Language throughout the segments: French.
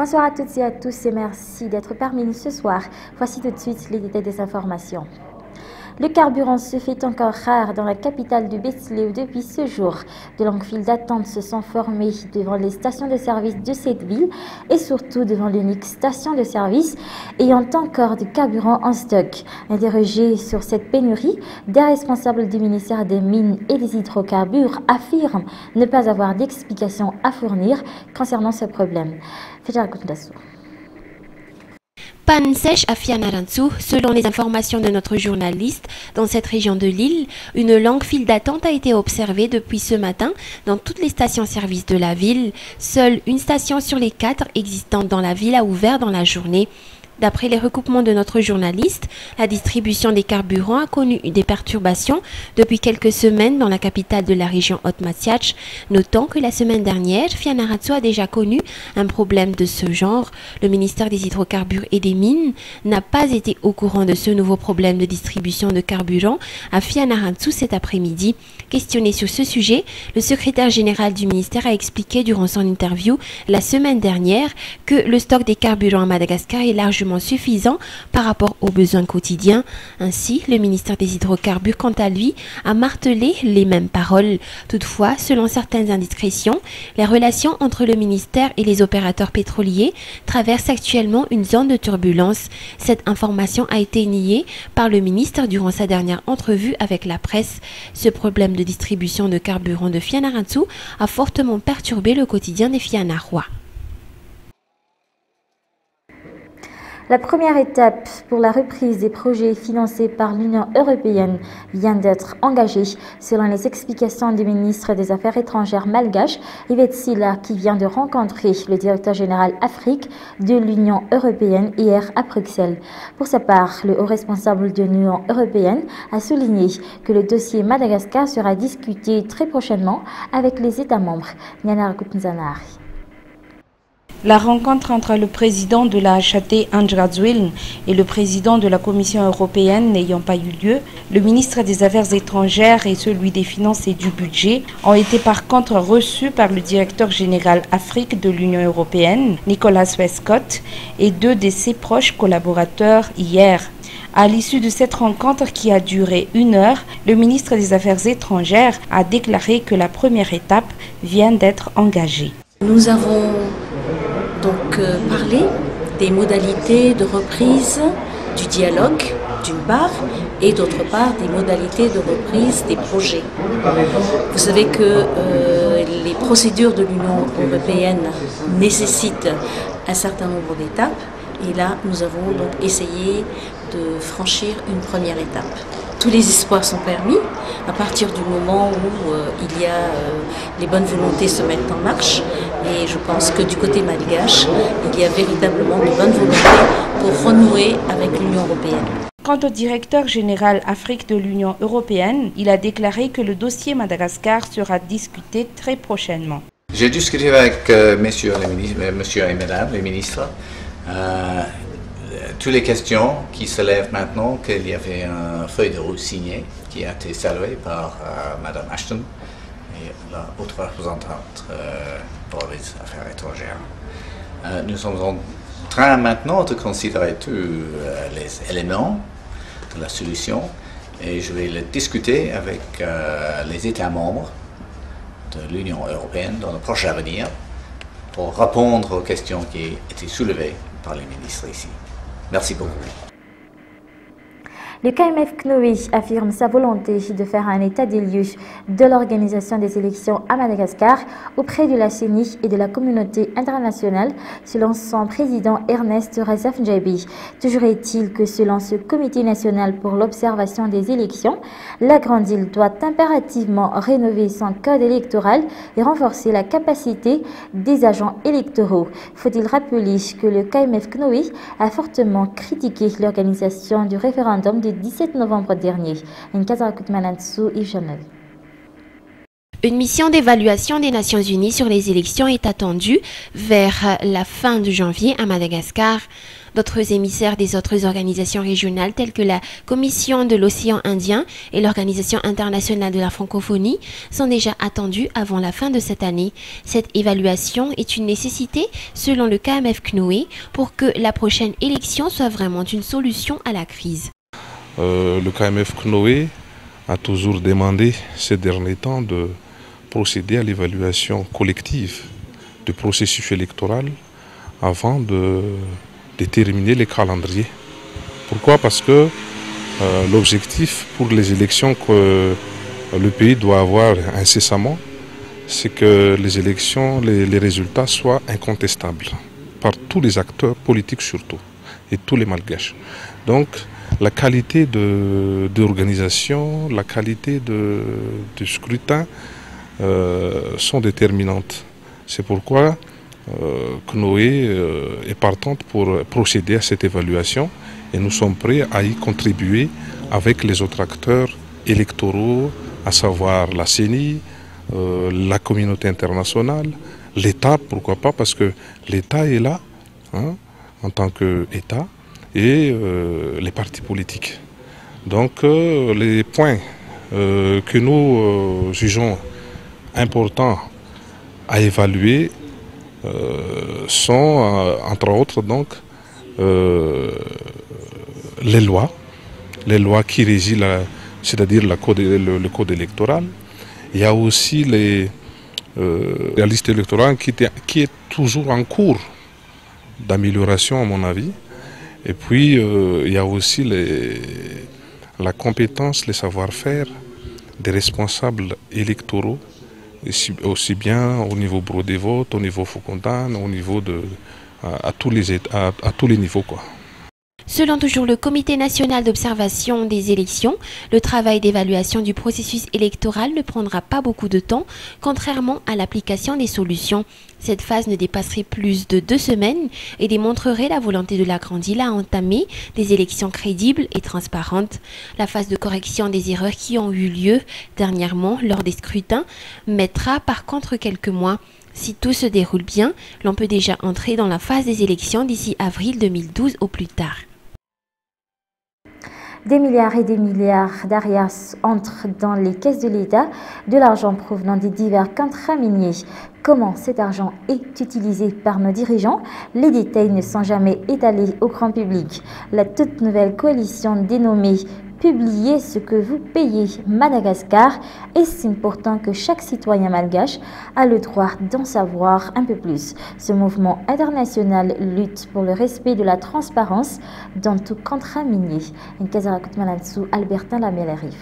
Bonsoir à toutes et à tous et merci d'être parmi nous ce soir. Voici tout de suite les détails des informations. Le carburant se fait encore rare dans la capitale du Besléo depuis ce jour. De longues files d'attente se sont formées devant les stations de service de cette ville et surtout devant l'unique station de service ayant encore du carburant en stock. Interrogés sur cette pénurie, des responsables du ministère des Mines et des Hydrocarbures affirment ne pas avoir d'explication à fournir concernant ce problème. Panne sèche à Fianarantsoa, selon les informations de notre journaliste, dans cette région de l'île, une longue file d'attente a été observée depuis ce matin dans toutes les stations-service de la ville. Seule une station sur les 4 existantes dans la ville a ouvert dans la journée. D'après les recoupements de notre journaliste, la distribution des carburants a connu des perturbations depuis quelques semaines dans la capitale de la région Haute-Masiatch. Notons que la semaine dernière, Fianarantsoa a déjà connu un problème de ce genre. Le ministère des Hydrocarbures et des Mines n'a pas été au courant de ce nouveau problème de distribution de carburant à Fianarantsoa cet après-midi. Questionné sur ce sujet, le secrétaire général du ministère a expliqué durant son interview la semaine dernière que le stock des carburants à Madagascar est largement suffisant par rapport aux besoins quotidiens. Ainsi, le ministère des Hydrocarbures, quant à lui, a martelé les mêmes paroles. Toutefois, selon certaines indiscrétions, les relations entre le ministère et les opérateurs pétroliers traversent actuellement une zone de turbulence. Cette information a été niée par le ministre durant sa dernière entrevue avec la presse. Ce problème de distribution de carburant de Fianarantsoa a fortement perturbé le quotidien des Fianarois. La première étape pour la reprise des projets financés par l'Union européenne vient d'être engagée, selon les explications du ministre des Affaires étrangères malgache, Yvette Silla, qui vient de rencontrer le directeur général Afrique de l'Union européenne hier à Bruxelles. Pour sa part, le haut responsable de l'Union européenne a souligné que le dossier Madagascar sera discuté très prochainement avec les États membres. Niana Kutunzanari. La rencontre entre le président de la HAT, Andra Zwiln, et le président de la Commission européenne n'ayant pas eu lieu, le ministre des Affaires étrangères et celui des Finances et du Budget ont été par contre reçus par le directeur général Afrique de l'Union européenne, Nicolas Westcott, et 2 de ses proches collaborateurs hier. À l'issue de cette rencontre qui a duré 1 heure, le ministre des Affaires étrangères a déclaré que la première étape vient d'être engagée. Nous avons donc parler des modalités de reprise du dialogue d'une part et d'autre part des modalités de reprise des projets. Vous savez que les procédures de l'Union européenne nécessitent un certain nombre d'étapes et là nous avons donc essayé de franchir une première étape. Tous les espoirs sont permis à partir du moment où les bonnes volontés se mettent en marche et je pense que du côté malgache, il y a véritablement de bonnes volontés pour renouer avec l'Union européenne. Quant au directeur général Afrique de l'Union européenne, il a déclaré que le dossier Madagascar sera discuté très prochainement. J'ai discuté avec monsieur et madame les ministres. Toutes les questions qui se lèvent maintenant, qu'il y avait un feuille de route signé qui a été salué par Madame Ashton et la haute représentante pour les affaires étrangères. Nous sommes en train maintenant de considérer tous les éléments de la solution et je vais le discuter avec les États membres de l'Union européenne dans le prochain avenir pour répondre aux questions qui ont été soulevées par les ministres ici. Merci beaucoup. Le KMF CNOE affirme sa volonté de faire un état des lieux de l'organisation des élections à Madagascar auprès de la CENI et de la communauté internationale, selon son président Ernest Razaf Ndjabi. Toujours est-il que selon ce comité national pour l'observation des élections, la Grande Île doit impérativement rénover son code électoral et renforcer la capacité des agents électoraux. Faut-il rappeler que le KMF CNOE a fortement critiqué l'organisation du référendum du 17 novembre dernier. Une mission d'évaluation des Nations Unies sur les élections est attendue vers la fin de janvier à Madagascar. D'autres émissaires des autres organisations régionales telles que la Commission de l'Océan Indien et l'Organisation internationale de la francophonie sont déjà attendus avant la fin de cette année. Cette évaluation est une nécessité selon le KMF CNOE pour que la prochaine élection soit vraiment une solution à la crise. Le KMF CNOE a toujours demandé ces derniers temps de procéder à l'évaluation collective du processus électoral avant de déterminer les calendriers. Pourquoi? Parce que l'objectif pour les élections que le pays doit avoir incessamment, c'est que les élections, les résultats soient incontestables par tous les acteurs politiques surtout et tous les malgaches. Donc la qualité d'organisation, la qualité du scrutin sont déterminantes. C'est pourquoi CNOE est partante pour procéder à cette évaluation et nous sommes prêts à y contribuer avec les autres acteurs électoraux, à savoir la CENI, la communauté internationale, l'État, pourquoi pas, parce que l'État est là en tant qu'État et les partis politiques. Donc les points que nous jugeons importants à évaluer sont entre autres donc les lois qui régissent, c'est-à-dire le code électoral. Il y a aussi la liste électorale qui est toujours en cours d'amélioration à mon avis. Et puis il y a aussi la compétence, les savoir-faire des responsables électoraux, aussi bien au niveau bureau des votes, au niveau Foucondan, au niveau à tous les niveaux quoi. Selon toujours le Comité national d'observation des élections, le travail d'évaluation du processus électoral ne prendra pas beaucoup de temps, contrairement à l'application des solutions. Cette phase ne dépasserait plus de 2 semaines et démontrerait la volonté de la Grande Île à entamer des élections crédibles et transparentes. La phase de correction des erreurs qui ont eu lieu dernièrement lors des scrutins mettra par contre quelques mois. Si tout se déroule bien, l'on peut déjà entrer dans la phase des élections d'ici avril 2012 au plus tard. Des milliards et des milliards d'arias entrent dans les caisses de l'État, de l'argent provenant des divers contrats miniers. Comment cet argent est utilisé par nos dirigeants? Les détails ne sont jamais étalés au grand public. La toute nouvelle coalition dénommée Publiez ce que vous payez Madagascar estime pourtant que chaque citoyen malgache a le droit d'en savoir un peu plus. Ce mouvement international lutte pour le respect de la transparence dans tout contrat minier. Albertin Lamellarif.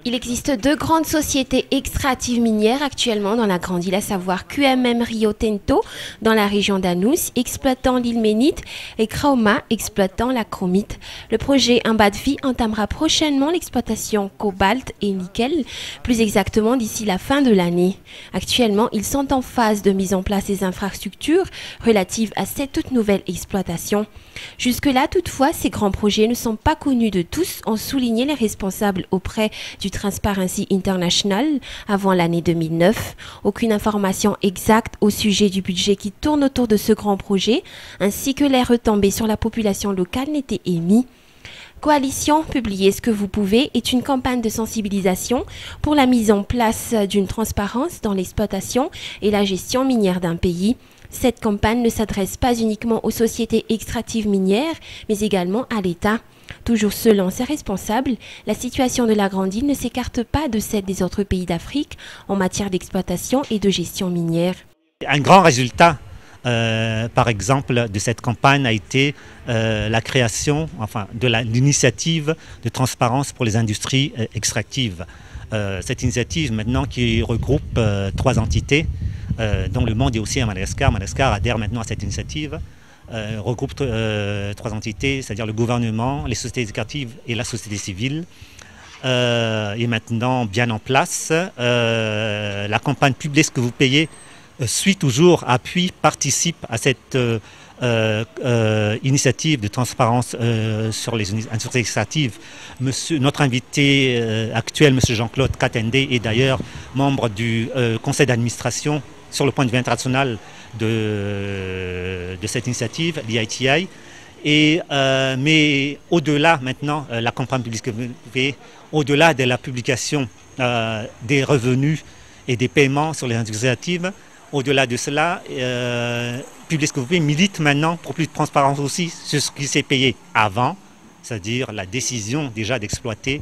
Il existe 2 grandes sociétés extractives minières actuellement dans la Grande Île, à savoir QMM Rio Tinto dans la région d'Anous, exploitant l'ilménite, et Krauma, exploitant la chromite. Le projet Ambadvi entamera prochainement l'exploitation cobalt et nickel, plus exactement d'ici la fin de l'année. Actuellement, ils sont en phase de mise en place des infrastructures relatives à cette toute nouvelle exploitation. Jusque-là, toutefois, ces grands projets ne sont pas connus de tous, ont souligné les responsables auprès du Transparency International avant l'année 2009. Aucune information exacte au sujet du budget qui tourne autour de ce grand projet, ainsi que les retombées sur la population locale n'étaient émis. Coalition Publiez ce que vous pouvez est une campagne de sensibilisation pour la mise en place d'une transparence dans l'exploitation et la gestion minière d'un pays. Cette campagne ne s'adresse pas uniquement aux sociétés extractives minières, mais également à l'État. Toujours selon ses responsables, la situation de la Grande Île ne s'écarte pas de celle des autres pays d'Afrique en matière d'exploitation et de gestion minière. Un grand résultat, par exemple, de cette campagne a été la création de l'initiative de transparence pour les industries extractives. Cette initiative maintenant qui regroupe 3 entités, dont le monde est aussi à Madagascar. Madagascar adhère maintenant à cette initiative. Regroupe 3 entités, c'est-à-dire le gouvernement, les sociétés extractives et la société civile, est maintenant bien en place. La campagne Publiez ce que vous payez suit toujours, appuie, participe à cette initiative de transparence sur les industries extractives. Notre invité actuel, M. Jean-Claude Katende, est d'ailleurs membre du conseil d'administration sur le point de vue international de cette initiative, l'IITI. Mais au-delà maintenant, la campagne publique privée, au-delà de la publication des revenus et des paiements sur les initiatives, au-delà de cela, Public Privé milite maintenant pour plus de transparence aussi sur ce qui s'est payé avant, c'est-à-dire la décision déjà d'exploiter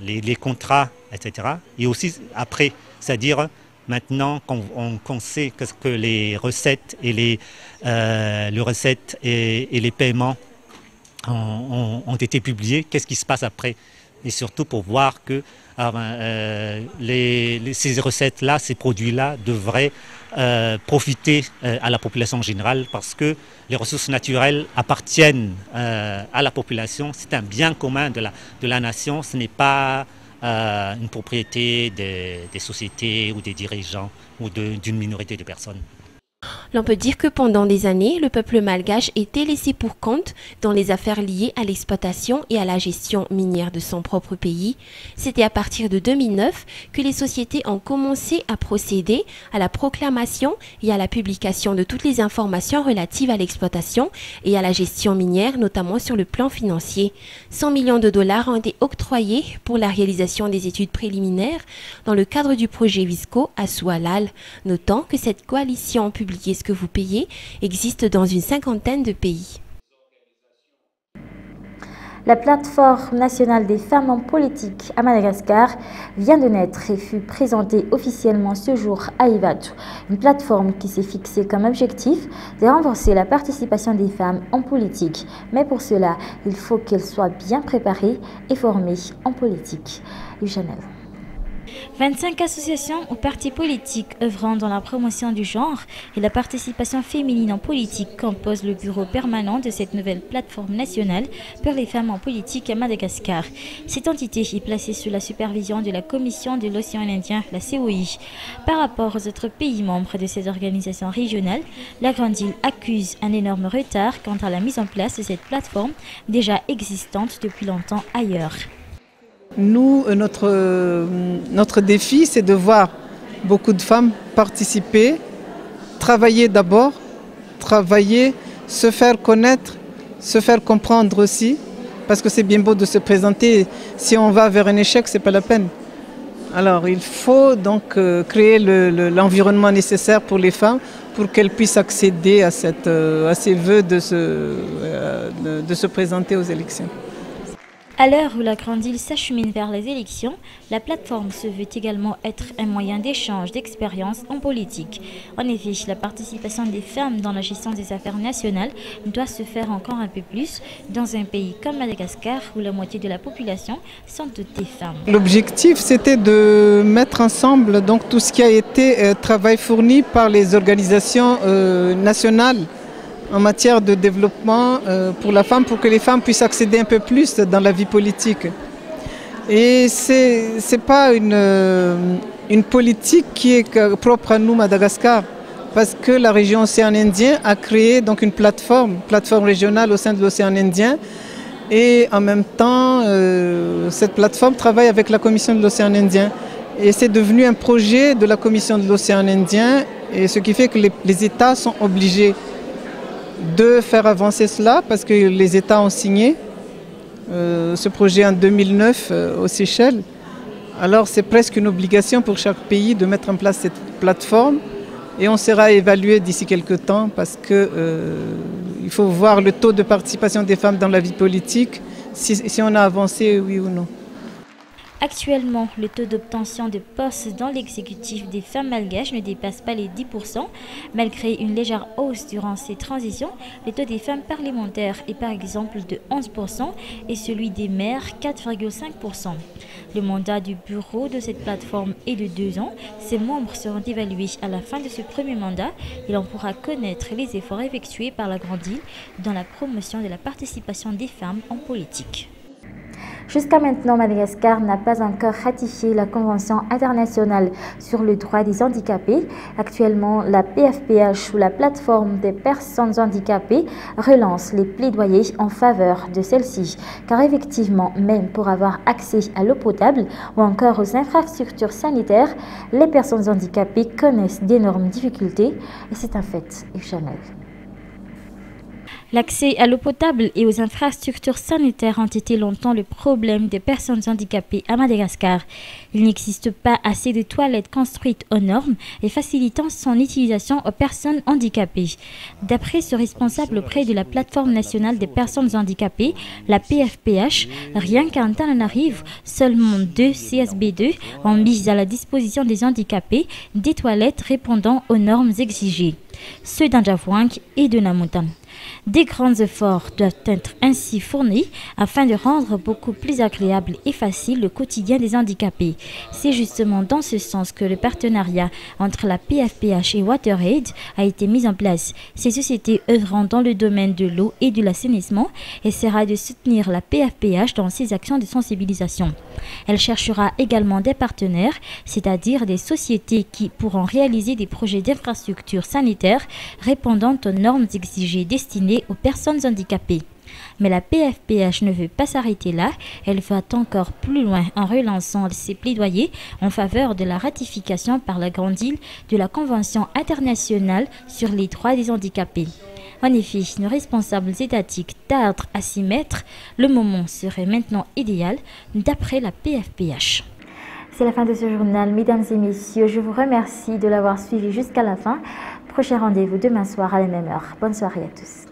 les contrats, etc. Et aussi après, c'est-à-dire maintenant qu'on sait que les recettes et les paiements ont été publiés, qu'est-ce qui se passe après? Et surtout pour voir que ces recettes-là, ces produits-là devraient profiter à la population générale parce que les ressources naturelles appartiennent à la population. C'est un bien commun de la nation, ce n'est pas une propriété des sociétés ou des dirigeants ou d'une minorité de personnes. L'on peut dire que pendant des années, le peuple malgache était laissé pour compte dans les affaires liées à l'exploitation et à la gestion minière de son propre pays. C'était à partir de 2009 que les sociétés ont commencé à procéder à la proclamation et à la publication de toutes les informations relatives à l'exploitation et à la gestion minière, notamment sur le plan financier. 100 millions de dollars ont été octroyés pour la réalisation des études préliminaires dans le cadre du projet Visco à Soualal, notant que cette coalition publique ce que vous payez existe dans une 50aine de pays. La plateforme nationale des femmes en politique à Madagascar vient de naître et fut présentée officiellement ce jour à Ivato. Une plateforme qui s'est fixée comme objectif de renforcer la participation des femmes en politique. Mais pour cela, il faut qu'elles soient bien préparées et formées en politique. Chanel. 25 associations ou partis politiques œuvrant dans la promotion du genre et la participation féminine en politique composent le bureau permanent de cette nouvelle plateforme nationale pour les femmes en politique à Madagascar. Cette entité est placée sous la supervision de la Commission de l'Océan Indien, la COI. Par rapport aux autres pays membres de ces organisations régionales, la Grande Île accuse un énorme retard quant à la mise en place de cette plateforme déjà existante depuis longtemps ailleurs. Nous, notre défi, c'est de voir beaucoup de femmes participer, travailler d'abord, se faire connaître, se faire comprendre aussi, parce que c'est bien beau de se présenter. Si on va vers un échec, c'est pas la peine. Alors, il faut donc créer l'environnement nécessaire pour les femmes pour qu'elles puissent accéder à ces vœux de se présenter aux élections. À l'heure où la Grande Île s'achemine vers les élections, la plateforme se veut également être un moyen d'échange d'expériences en politique. En effet, la participation des femmes dans la gestion des affaires nationales doit se faire encore un peu plus dans un pays comme Madagascar où la moitié de la population sont toutes des femmes. L'objectif, c'était de mettre ensemble donc, tout ce qui a été travail fourni par les organisations nationales en matière de développement pour la femme, pour que les femmes puissent accéder un peu plus dans la vie politique. Et ce n'est pas une politique qui est propre à nous, Madagascar, parce que la région Océan Indien a créé donc une plateforme régionale au sein de l'Océan Indien. Et en même temps, cette plateforme travaille avec la Commission de l'Océan Indien. Et c'est devenu un projet de la Commission de l'Océan Indien, et ce qui fait que les États sont obligés de faire avancer cela parce que les États ont signé ce projet en 2009 aux Seychelles. Alors c'est presque une obligation pour chaque pays de mettre en place cette plateforme et on sera évalué d'ici quelques temps parce qu'il faut voir le taux de participation des femmes dans la vie politique, si on a avancé, oui ou non. Actuellement, le taux d'obtention de postes dans l'exécutif des femmes malgaches ne dépasse pas les 10%. Malgré une légère hausse durant ces transitions, le taux des femmes parlementaires est par exemple de 11% et celui des maires 4,5%. Le mandat du bureau de cette plateforme est de 2 ans. Ses membres seront évalués à la fin de ce premier mandat et l'on pourra connaître les efforts effectués par la Grande Île dans la promotion de la participation des femmes en politique. Jusqu'à maintenant, Madagascar n'a pas encore ratifié la Convention internationale sur le droit des handicapés. Actuellement, la PFPH ou la plateforme des personnes handicapées relance les plaidoyers en faveur de celle-ci. Car effectivement, même pour avoir accès à l'eau potable ou encore aux infrastructures sanitaires, les personnes handicapées connaissent d'énormes difficultés et c'est un fait, Yves Chanel. L'accès à l'eau potable et aux infrastructures sanitaires ont été longtemps le problème des personnes handicapées à Madagascar. Il n'existe pas assez de toilettes construites aux normes et facilitant son utilisation aux personnes handicapées. D'après ce responsable auprès de la plateforme nationale des personnes handicapées, la PFPH, rien qu'à Antananarivo, seulement 2 CSB2 ont mis à la disposition des handicapés des toilettes répondant aux normes exigées, ceux d'Andjavouang et de Namontan. Des grands efforts doivent être ainsi fournis afin de rendre beaucoup plus agréable et facile le quotidien des handicapés. C'est justement dans ce sens que le partenariat entre la PFPH et WaterAid a été mis en place. Ces sociétés œuvrant dans le domaine de l'eau et de l'assainissement essaiera de soutenir la PFPH dans ses actions de sensibilisation. Elle cherchera également des partenaires, c'est-à-dire des sociétés qui pourront réaliser des projets d'infrastructures sanitaires répondant aux normes exigées destinées aux personnes handicapées. Mais la PFPH ne veut pas s'arrêter là, elle va encore plus loin en relançant ses plaidoyers en faveur de la ratification par la Grande Île de la Convention internationale sur les droits des handicapés. En effet, nos responsables étatiques tardent à s'y mettre, le moment serait maintenant idéal d'après la PFPH. C'est la fin de ce journal, mesdames et messieurs. Je vous remercie de l'avoir suivi jusqu'à la fin. Prochain rendez-vous demain soir à la même heure. Bonne soirée à tous.